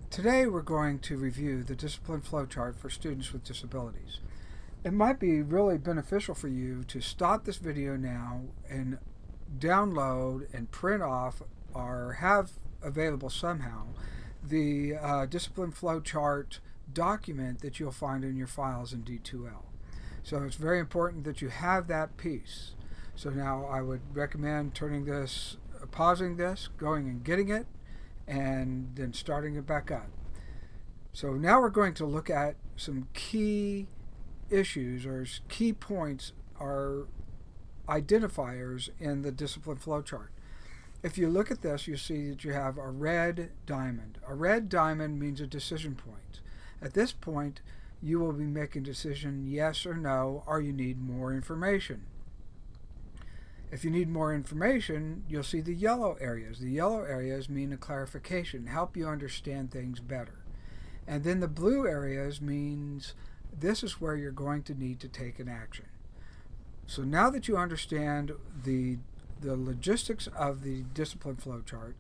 Today we're going to review the discipline flowchart for students with disabilities. It might be really beneficial for you to stop this video now and download and print off or have available somehow the discipline flowchart document that you'll find in your files in D2L. So it's very important that you have that piece. So now I would recommend pausing this, going and getting it, and then starting it back up. So now we're going to look at some key issues or key points or identifiers in the discipline flowchart. If you look at this, you see that you have a red diamond. A red diamond means a decision point. At this point, you will be making a decision yes or no, or you need more information. If you need more information, you'll see the yellow areas. The yellow areas mean a clarification, help you understand things better. And then the blue areas means this is where you're going to need to take an action. So now that you understand the logistics of the discipline flowchart,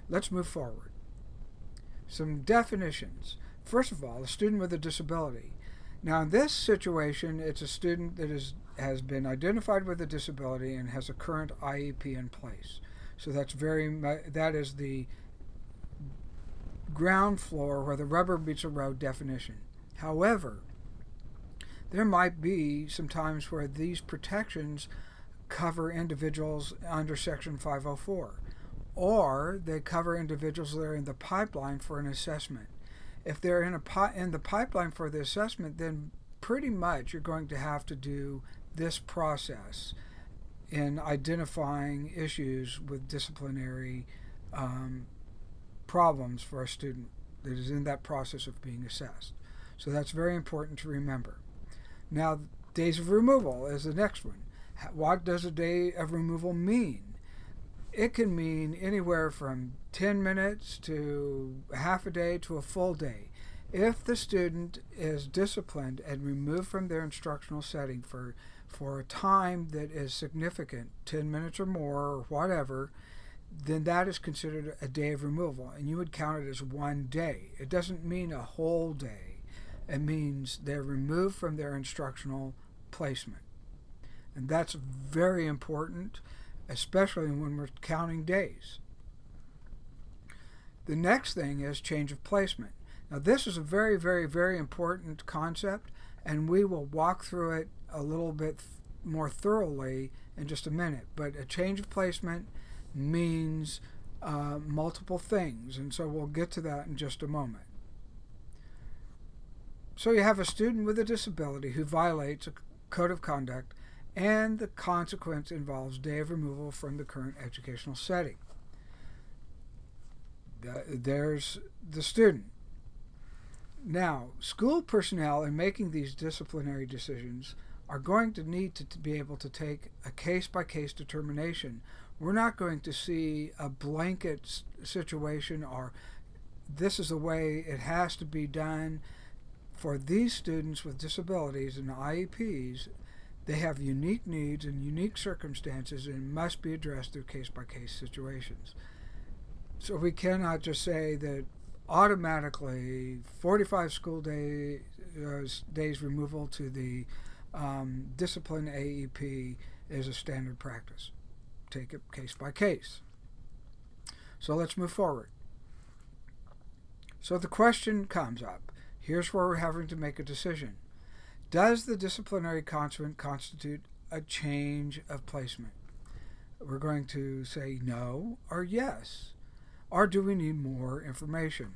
let's move forward. Some definitions. First of all, a student with a disability. Now in this situation, it's a student that has been identified with a disability and has a current IEP in place. So that is the ground floor where the rubber meets the road definition. However, there might be some times where these protections cover individuals under Section 504, or they cover individuals that are in the pipeline for an assessment. If they're in the pipeline for the assessment, then pretty much you're going to have to do this process in identifying issues with disciplinary problems for a student that is in that process of being assessed. So that's very important to remember. Now, days of removal is the next one. What does a day of removal mean? It can mean anywhere from 10 minutes to half a day to a full day. If the student is disciplined and removed from their instructional setting for a time that is significant, 10 minutes or more or whatever, then that is considered a day of removal, and you would count it as one day. It doesn't mean a whole day. It means they're removed from their instructional placement. And that's very important, especially when we're counting days. The next thing is change of placement. Now this is a very, very, very important concept, and we will walk through it a little bit more thoroughly in just a minute. But a change of placement means multiple things, and so we'll get to that in just a moment. So you have a student with a disability who violates a code of conduct, and the consequence involves day of removal from the current educational setting. There's the student. Now, school personnel in making these disciplinary decisions are going to need to be able to take a case-by-case determination. We're not going to see a blanket situation or this is the way it has to be done. For these students with disabilities and IEPs, they have unique needs and unique circumstances and must be addressed through case-by-case situations. So we cannot just say that automatically 45 school days removal to the discipline AEP is a standard practice. Take it case by case. So let's move forward. So the question comes up. Here's where we're having to make a decision. Does the disciplinary consequence constitute a change of placement? We're going to say no or yes. Or do we need more information?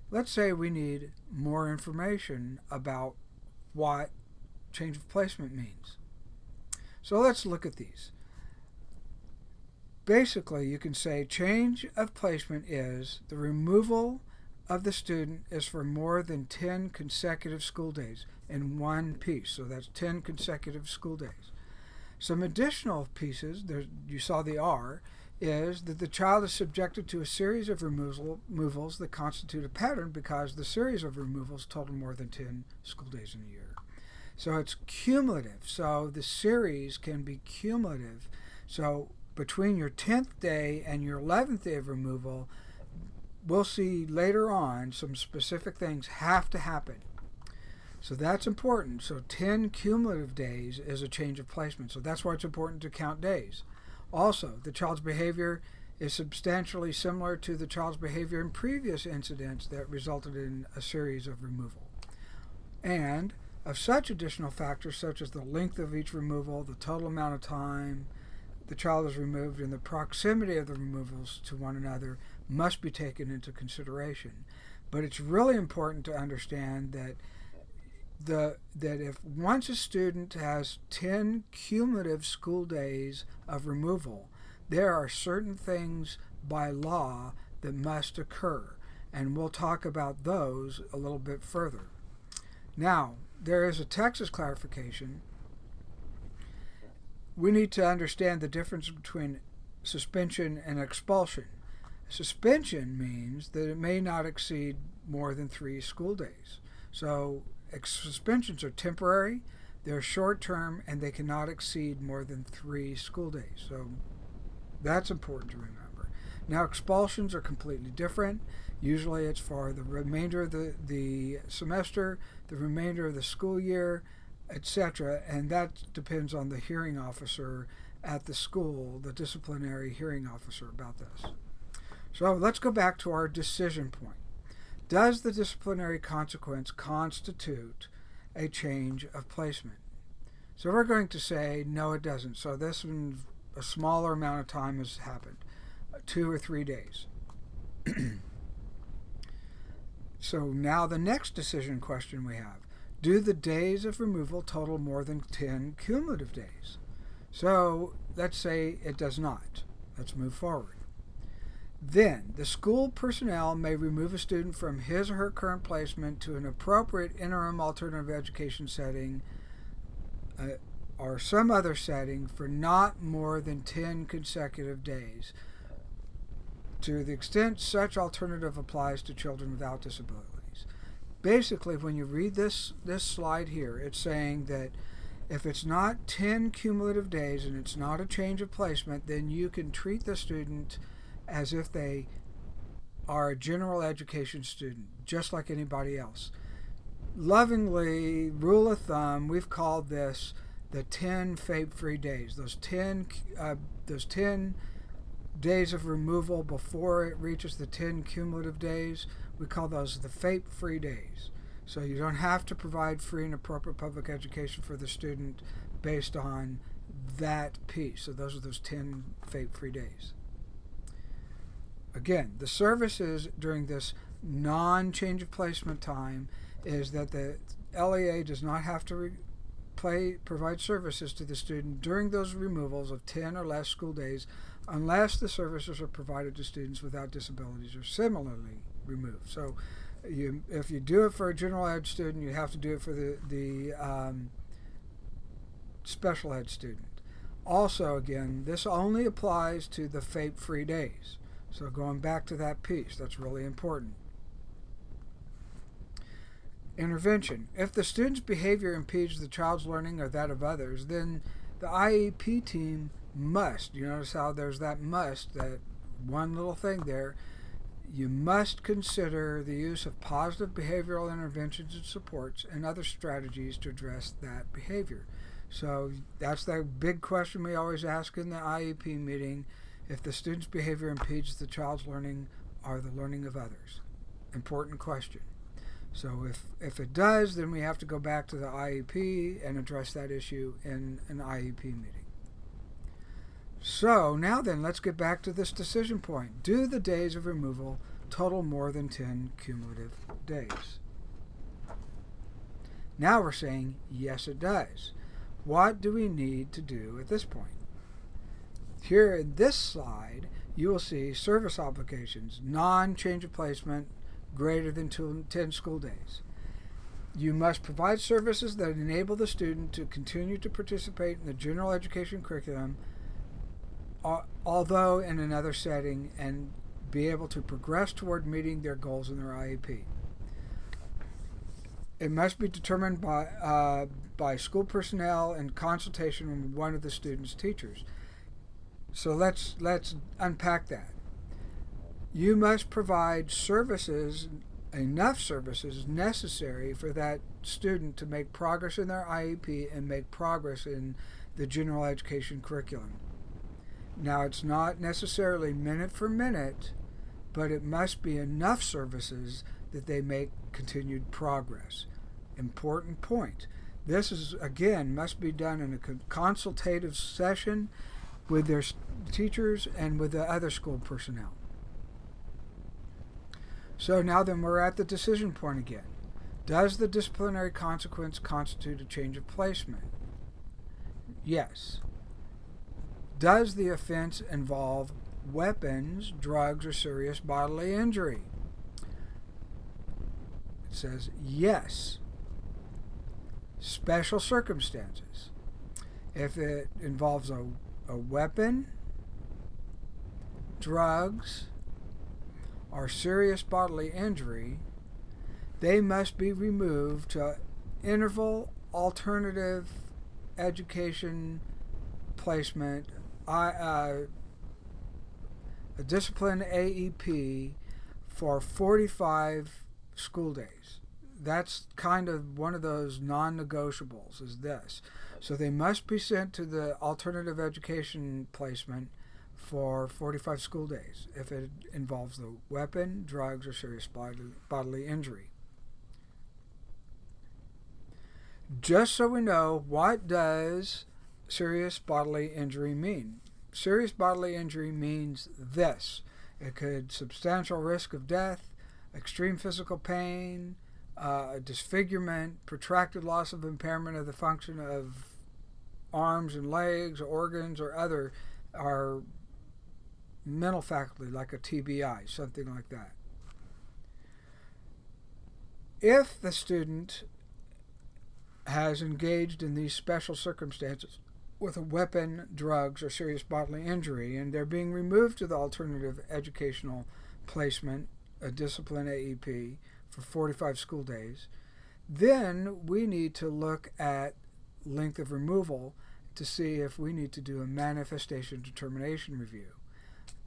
Let's say we need more information about what change of placement means. So let's look at these. Basically, you can say change of placement is the removal of the student is for more than 10 consecutive school days in one piece. So that's 10 consecutive school days. Some additional pieces, you saw the R, is that the child is subjected to a series of removals that constitute a pattern because the series of removals total more than 10 school days in a year. So it's cumulative. So the series can be cumulative. So between your 10th day and your 11th day of removal, we'll see later on some specific things have to happen. So that's important. So 10 cumulative days is a change of placement. So that's why it's important to count days. Also, the child's behavior is substantially similar to the child's behavior in previous incidents that resulted in a series of removal. And of such additional factors such as the length of each removal, the total amount of time the child is removed, and the proximity of the removals to one another must be taken into consideration. But it's really important to understand that if once a student has 10 cumulative school days of removal, there are certain things by law that must occur, and we'll talk about those a little bit further. Now, there is a Texas clarification. We need to understand the difference between suspension and expulsion. Suspension means that it may not exceed more than 3 school days. So suspensions are temporary, they're short term, and they cannot exceed more than 3 school days. So that's important to remember. Now, expulsions are completely different. Usually it's for the remainder of the semester, the remainder of the school year, etc., and that depends on the hearing officer at the school, the disciplinary hearing officer, about this. So let's go back to our decision point. Does the disciplinary consequence constitute a change of placement? So we're going to say no, it doesn't. So this one, a smaller amount of time has happened, 2 or 3 days. So now the next decision question we have: do the days of removal total more than 10 cumulative days? So let's say it does not. Let's move forward. Then the school personnel may remove a student from his or her current placement to an appropriate interim alternative education setting or some other setting for not more than 10 consecutive days, to the extent such alternative applies to children without disabilities. Basically, when you read this slide here, it's saying that if it's not 10 cumulative days and it's not a change of placement, then you can treat the student as if they are a general education student, just like anybody else. Lovingly, rule of thumb, we've called this the 10 FAPE-free days. Those 10 days of removal before it reaches the 10 cumulative days, we call those the FAPE-free days. So you don't have to provide free and appropriate public education for the student based on that piece. So those are those 10 FAPE-free days. Again, the services during this non-change of placement time is that the LEA does not have to provide services to the student during those removals of 10 or less school days unless the services are provided to students without disabilities or similarly removed. So if you do it for a general ed student, you have to do it for the special ed student. Also, again, this only applies to the FAPE-free days. So going back to that piece, that's really important. Intervention. If the student's behavior impedes the child's learning or that of others, then the IEP team must, you notice how there's that must, that one little thing there, you must consider the use of positive behavioral interventions and supports and other strategies to address that behavior. So that's the big question we always ask in the IEP meeting: if the student's behavior impedes the child's learning or the learning of others. Important question. So if it does, then we have to go back to the IEP and address that issue in an IEP meeting. So now then, let's get back to this decision point. Do the days of removal total more than 10 cumulative days? Now we're saying yes, it does. What do we need to do at this point? Here in this slide, you will see service obligations, non-change of placement, greater than 10 school days. You must provide services that enable the student to continue to participate in the general education curriculum, although in another setting, and be able to progress toward meeting their goals in their IEP. It must be determined by school personnel in consultation with one of the student's teachers. So let's unpack that. You must provide services, enough services necessary for that student to make progress in their IEP and make progress in the general education curriculum. Now, it's not necessarily minute for minute, but it must be enough services that they make continued progress. Important point. This is, again, must be done in a consultative session with their teachers and with the other school personnel. So now then we're at the decision point again. Does the disciplinary consequence constitute a change of placement? Yes. Does the offense involve weapons, drugs, or serious bodily injury? It says yes. Special circumstances. If it involves a weapon, drugs, or serious bodily injury, they must be removed to interval alternative education placement, a discipline AEP for 45 school days. That's kind of one of those non-negotiables is this. So they must be sent to the alternative education placement for 45 school days if it involves the weapon, drugs, or serious bodily injury. Just so we know, what does serious bodily injury mean? Serious bodily injury means this. It could substantial risk of death, extreme physical pain, disfigurement, protracted loss of impairment of the function of arms and legs, organs, or other, or mental faculty like a TBI, something like that. If the student has engaged in these special circumstances with a weapon, drugs, or serious bodily injury, and they're being removed to the alternative educational placement, a discipline AEP, for 45 school days, then we need to look at length of removal to see if we need to do a manifestation determination review.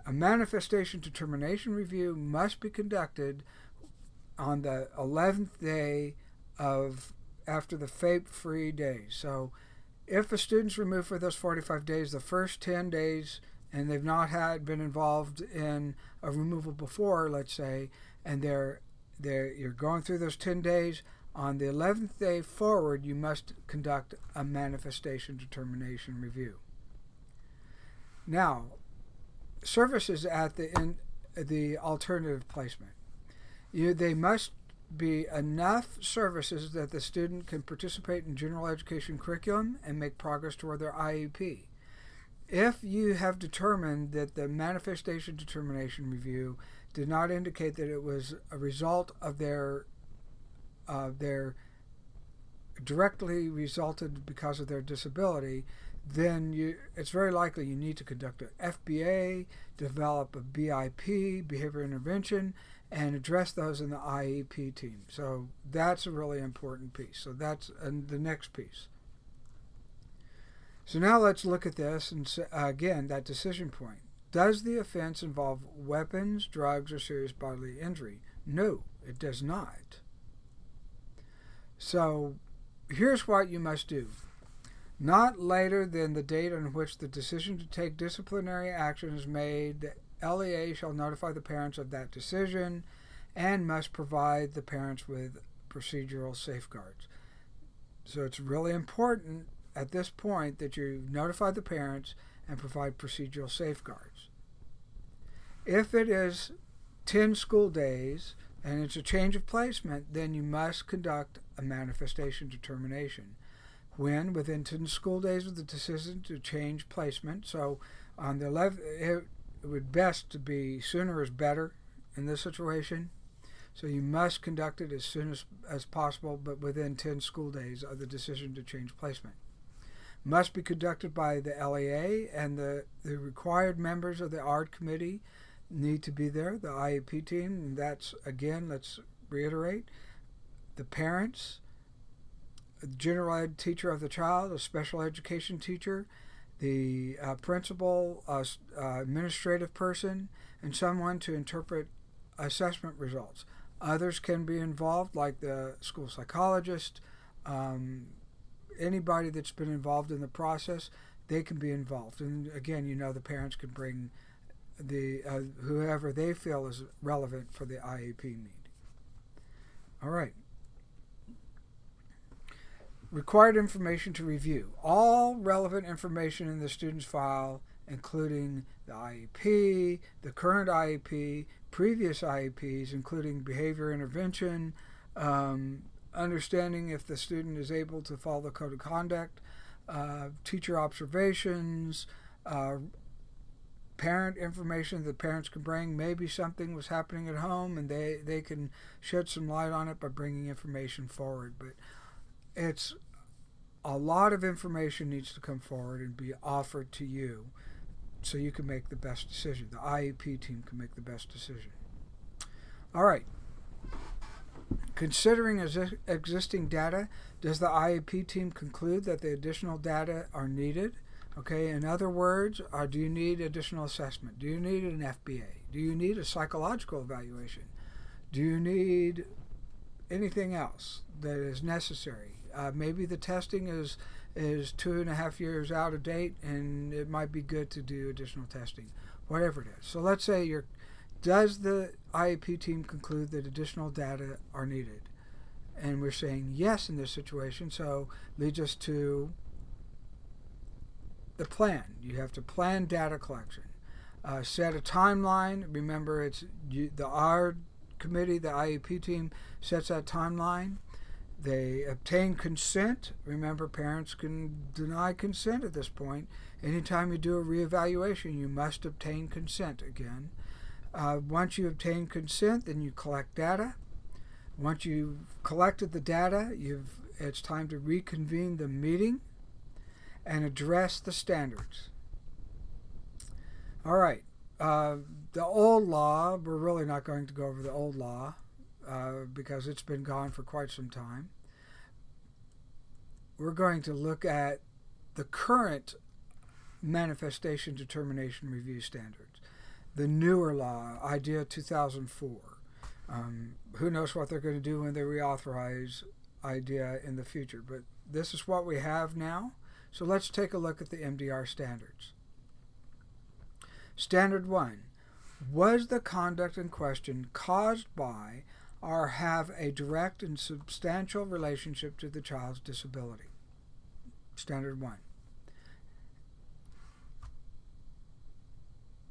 A manifestation determination review must be conducted on the 11th day of after the FAPE-free days. So if a student's removed for those 45 days, the first 10 days, and they've not been involved in a removal before, let's say, and you're going through those 10 days, on the 11th day forward, you must conduct a manifestation determination review. Now, services at the alternative placement. They must be enough services that the student can participate in general education curriculum and make progress toward their IEP. If you have determined that the manifestation determination review did not indicate that it was a result of their directly resulted because of their disability, then it's very likely you need to conduct an FBA, develop a BIP, behavior intervention, and address those in the IEP team. So that's a really important piece. So that's the next piece. So now let's look at this and again, that decision point. Does the offense involve weapons, drugs, or serious bodily injury? No, it does not. So here's what you must do. Not later than the date on which the decision to take disciplinary action is made, the LEA shall notify the parents of that decision and must provide the parents with procedural safeguards. So it's really important at this point that you notify the parents and provide procedural safeguards. If it is 10 school days and it's a change of placement, then you must conduct a manifestation determination. When within 10 school days of the decision to change placement, so on the 11th, it would best to be sooner is better in this situation. So you must conduct it as soon as possible, but within 10 school days of the decision to change placement. Must be conducted by the LEA, and the required members of the ARD committee need to be there, the IEP team, and that's, again, let's reiterate, the parents, a general ed teacher of the child, a special education teacher, the principal, administrative person, and someone to interpret assessment results. Others can be involved, like the school psychologist, anybody that's been involved in the process, they can be involved. And again, the parents can bring the whoever they feel is relevant for the IEP meeting. All right. Required information to review. All relevant information in the student's file, including the IEP, the current IEP, previous IEPs, including behavior intervention, understanding if the student is able to follow the code of conduct, teacher observations, parent information that parents can bring. Maybe something was happening at home and they can shed some light on it by bringing information forward. But it's a lot of information needs to come forward and be offered to you so you can make the best decision. The IEP team can make the best decision. All right. Considering existing data, does the IEP team conclude that the additional data are needed? Okay, in other words, do you need additional assessment? Do you need an FBA? Do you need a psychological evaluation? Do you need anything else that is necessary? Maybe the testing is 2.5 years out of date, and it might be good to do additional testing, whatever it is. So let's say does the IEP team conclude that additional data are needed? And we're saying yes in this situation, so leads us to the plan. You have to plan data collection. Set a timeline. Remember, our committee, the IEP team, sets that timeline. They obtain consent. Remember, parents can deny consent at this point. Anytime you do a reevaluation, you must obtain consent again. Once you obtain consent, then you collect data. Once you've collected the data, it's time to reconvene the meeting and address the standards. All right. The old law, we're really not going to go over the old law because it's been gone for quite some time. We're going to look at the current manifestation determination review standards, the newer law, IDEA 2004. Who knows what they're going to do when they reauthorize IDEA in the future, but this is what we have now. So let's take a look at the MDR standards. Standard 1. Was the conduct in question caused by or have a direct and substantial relationship to the child's disability? Standard 1.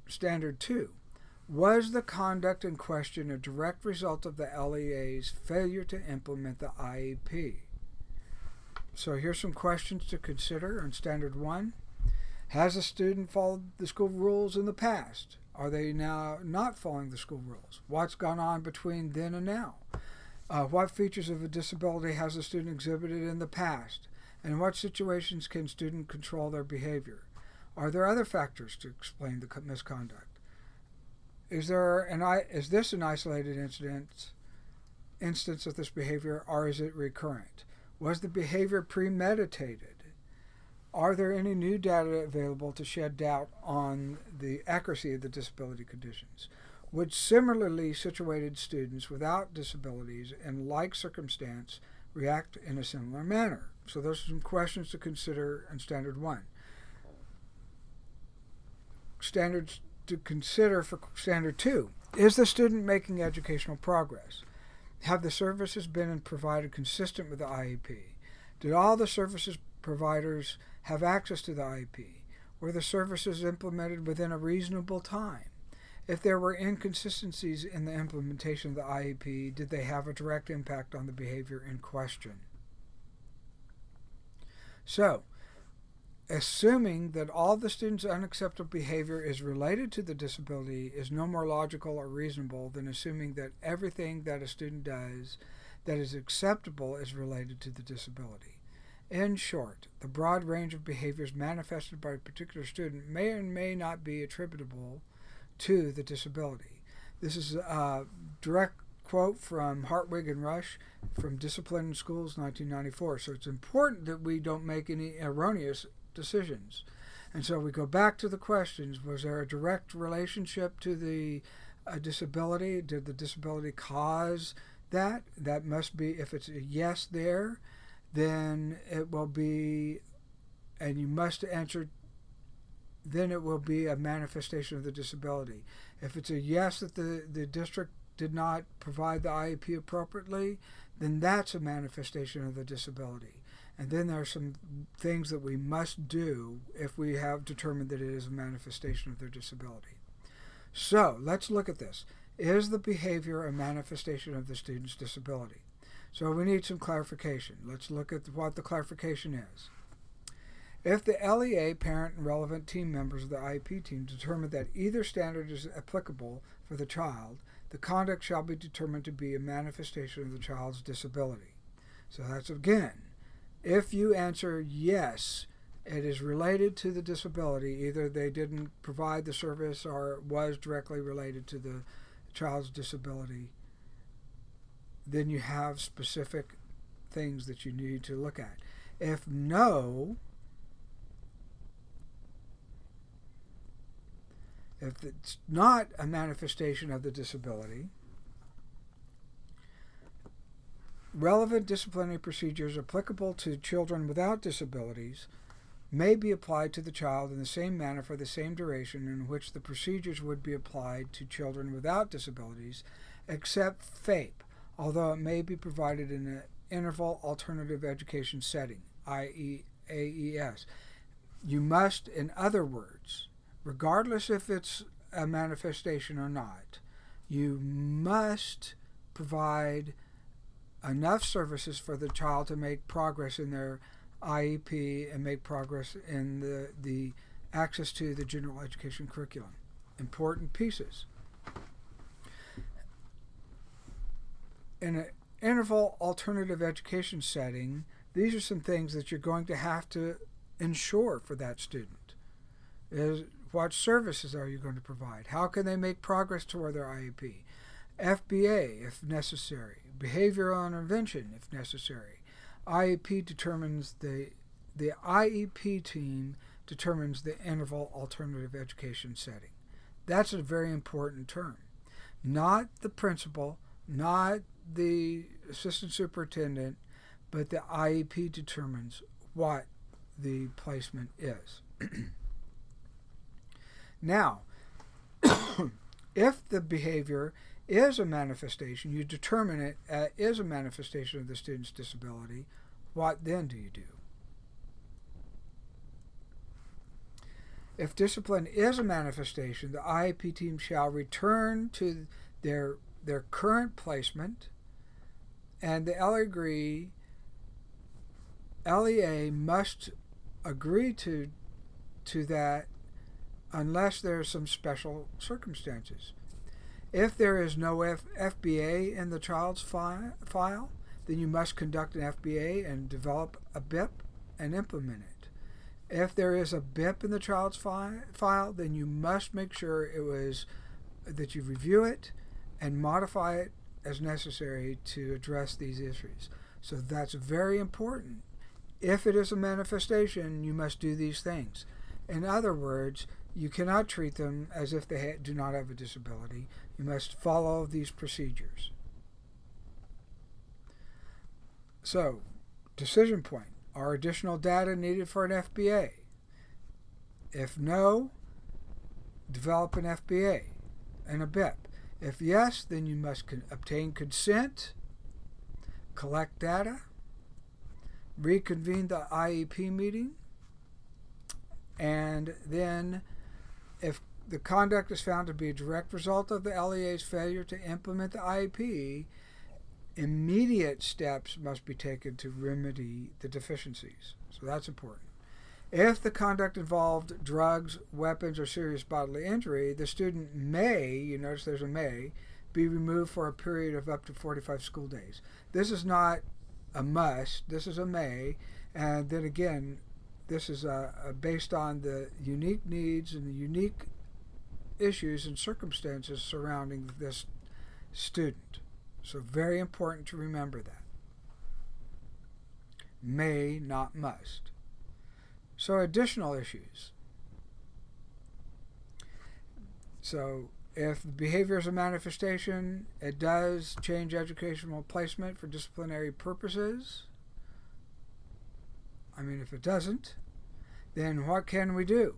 Standard 2. Was the conduct in question a direct result of the LEA's failure to implement the IEP? So here's some questions to consider on Standard 1. Has a student followed the school rules in the past? Are they now not following the school rules? What's gone on between then and now? What features of a disability has a student exhibited in the past? And in what situations can students control their behavior? Are there other factors to explain the misconduct? Is this an isolated instance of this behavior, or is it recurrent? Was the behavior premeditated? Are there any new data available to shed doubt on the accuracy of the disability conditions? Would similarly situated students without disabilities in like circumstance react in a similar manner? So those are some questions to consider in Standard 1. Standards to consider for Standard 2. Is the student making educational progress? Have the services been provided consistent with the IEP? Did all the services providers have access to the IEP? Were the services implemented within a reasonable time? If there were inconsistencies in the implementation of the IEP, did they have a direct impact on the behavior in question? So, assuming that all the student's unacceptable behavior is related to the disability is no more logical or reasonable than assuming that everything that a student does that is acceptable is related to the disability. In short, the broad range of behaviors manifested by a particular student may or may not be attributable to the disability. This is a direct quote from Hartwig and Rush from Discipline in Schools, 1994. So it's important that we don't make any erroneous decisions. And so we go back to the questions. Was there a direct relationship to the disability? Did the disability cause that? That must be, if it's a yes there, then it will be, and you must answer, then it will be a manifestation of the disability. If it's a yes that the district did not provide the IEP appropriately, then that's a manifestation of the disability. And then there are some things that we must do if we have determined that it is a manifestation of their disability. So let's look at this. Is the behavior a manifestation of the student's disability? So we need some clarification. Let's look at what the clarification is. If the LEA parent and relevant team members of the IEP team determine that either standard is applicable for the child, the conduct shall be determined to be a manifestation of the child's disability. So that's, again, if you answer yes, it is related to the disability, either they didn't provide the service or it was directly related to the child's disability, then you have specific things that you need to look at. If no, if it's not a manifestation of the disability, relevant disciplinary procedures applicable to children without disabilities may be applied to the child in the same manner for the same duration in which the procedures would be applied to children without disabilities, except FAPE, although it may be provided in an interval alternative education setting, i.e. AES. You must, in other words, regardless if it's a manifestation or not, you must provide enough services for the child to make progress in their IEP and make progress in the access to the general education curriculum. Important pieces. In an interval alternative education setting, these are some things that you're going to have to ensure for that student. What services are you going to provide? How can they make progress toward their IEP? FBA, if necessary. Behavioral intervention, if necessary. IEP determines the IEP team determines the interval alternative education setting. That's a very important term. Not the principal, not the assistant superintendent, but the IEP determines what the placement is. Now, if the behavior is a manifestation, you determine it is a manifestation of the student's disability, what then do you do? If discipline is a manifestation, the IEP team shall return to their current placement, and the LEA must agree to that unless there are some special circumstances. If there is no FBA in the child's file, then you must conduct an FBA and develop a BIP and implement it. If there is a BIP in the child's file, then you must make sure that you review it and modify it as necessary to address these issues. So that's very important. If it is a manifestation, you must do these things. In other words, you cannot treat them as if they do not have a disability. You must follow these procedures. So, decision point. Are additional data needed for an FBA? If no, develop an FBA and a BIP. If yes, then you must obtain consent, collect data, reconvene the IEP meeting, and then if the conduct is found to be a direct result of the LEA's failure to implement the IEP, immediate steps must be taken to remedy the deficiencies. So that's important. If the conduct involved drugs, weapons, or serious bodily injury, the student may, you notice there's a may, be removed for a period of up to 45 school days. This is not a must, this is a may, and then again, this is based on the unique needs and the unique issues and circumstances surrounding this student. So very important to remember that. May, not must. So additional issues. So if behavior is a manifestation, it does change educational placement for disciplinary purposes. I mean, if it doesn't, then what can we do?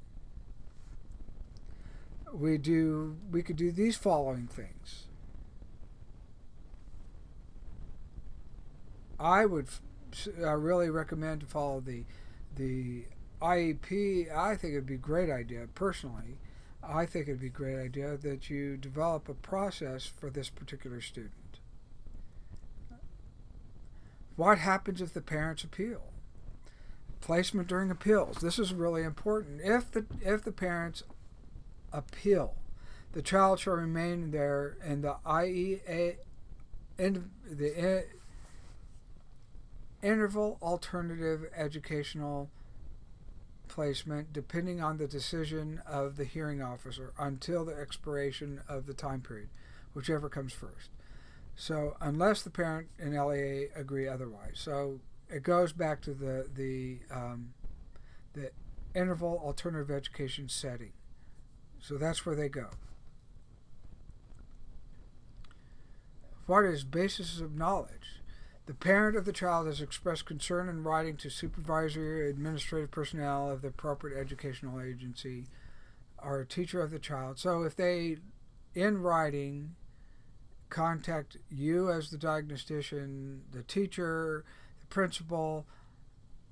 We could do these following things. I would really recommend to follow the IEP. I think it'd be a great idea, personally. I think it'd be a great idea that you develop a process for this particular student. What happens if the parents appeal? Placement during appeals. This is really important. If the parents appeal, the child shall remain there in the IEA in the interval alternative educational placement, depending on the decision of the hearing officer, until the expiration of the time period, whichever comes first. So unless the parent and LEA agree otherwise. So it goes back to the interval alternative education setting. So that's where they go. What is basis of knowledge? The parent of the child has expressed concern in writing to supervisory or administrative personnel of the appropriate educational agency or teacher of the child. So if they, in writing, contact you as the diagnostician, the teacher, the principal,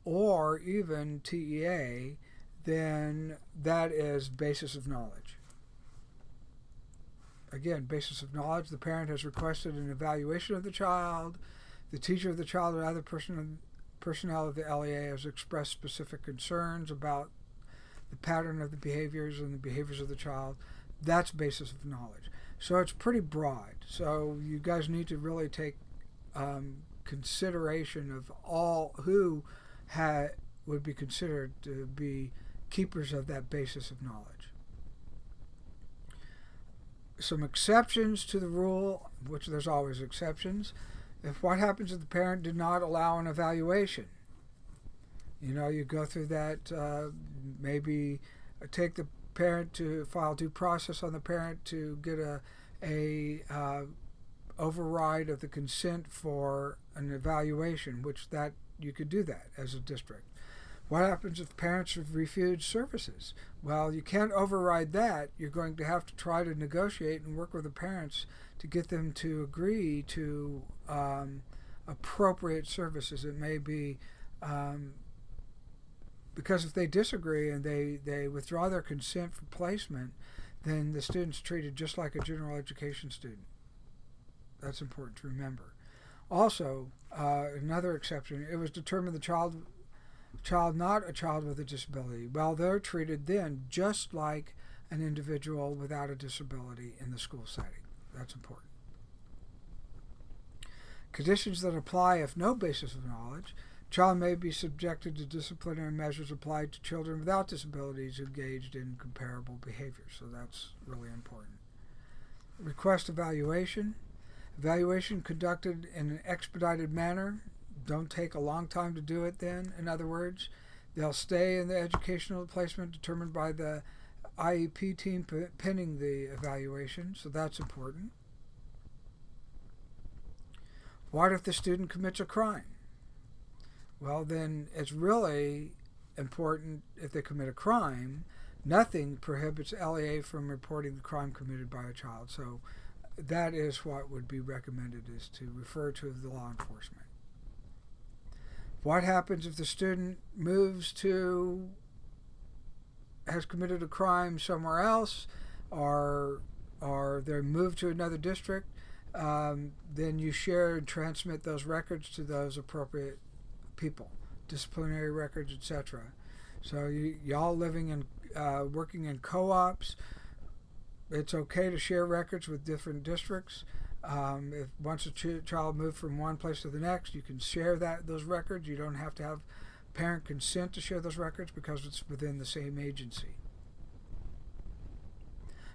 or even TEA, then that is basis of knowledge. Again, basis of knowledge, the parent has requested an evaluation of the child. The teacher of the child or other personnel of the LEA has expressed specific concerns about the pattern of the behaviors and the behaviors of the child. That's basis of knowledge. So it's pretty broad. So you guys need to really take consideration of all who would be considered to be keepers of that basis of knowledge. Some exceptions to the rule, which there's always exceptions. If what happens if the parent did not allow an evaluation? You go through that, maybe take the parent to file due process on the parent to get a override of the consent for an evaluation, which that you could do that as a district. What happens if parents have refused services? Well, you can't override that. You're going to have to try to negotiate and work with the parents to get them to agree to appropriate services. It may be because if they disagree and they withdraw their consent for placement, then the student's treated just like a general education student. That's important to remember. Also, another exception, it was determined the child not a child with a disability. Well, they're treated then just like an individual without a disability in the school setting. That's important. Conditions that apply if no basis of knowledge. Child may be subjected to disciplinary measures applied to children without disabilities engaged in comparable behavior. So that's really important. Request evaluation. Evaluation conducted in an expedited manner. Don't take a long time to do it then. In other words, they'll stay in the educational placement determined by the IEP team pending the evaluation. So that's important. What if the student commits a crime? Well, then it's really important if they commit a crime. Nothing prohibits LEA from reporting the crime committed by a child. So that is what would be recommended, is to refer to the law enforcement. What happens if the student has committed a crime somewhere else, or they're moved to another district? Then you share and transmit those records to those appropriate people, disciplinary records, etc. So y'all living in, working in co-ops, it's okay to share records with different districts. If once a child moved from one place to the next, you can share those records. You don't have to have parent consent to share those records because it's within the same agency.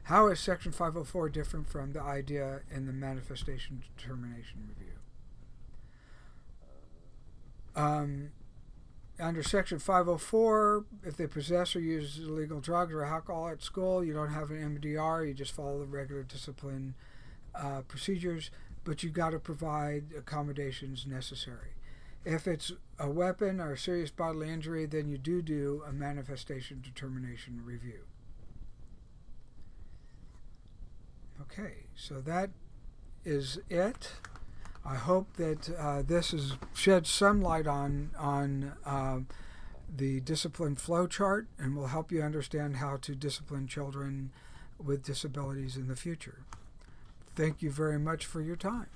How is Section 504 different from the idea in the Manifestation Determination Review? under Section 504, if they possess or use illegal drugs or alcohol at school, you don't have an MDR. You just follow the regular discipline procedures, but you got to provide accommodations necessary. If it's a weapon or a serious bodily injury, then you do a manifestation determination review. Okay, so that is it. I hope that this has shed some light on the discipline flow chart and will help you understand how to discipline children with disabilities in the future. Thank you very much for your time.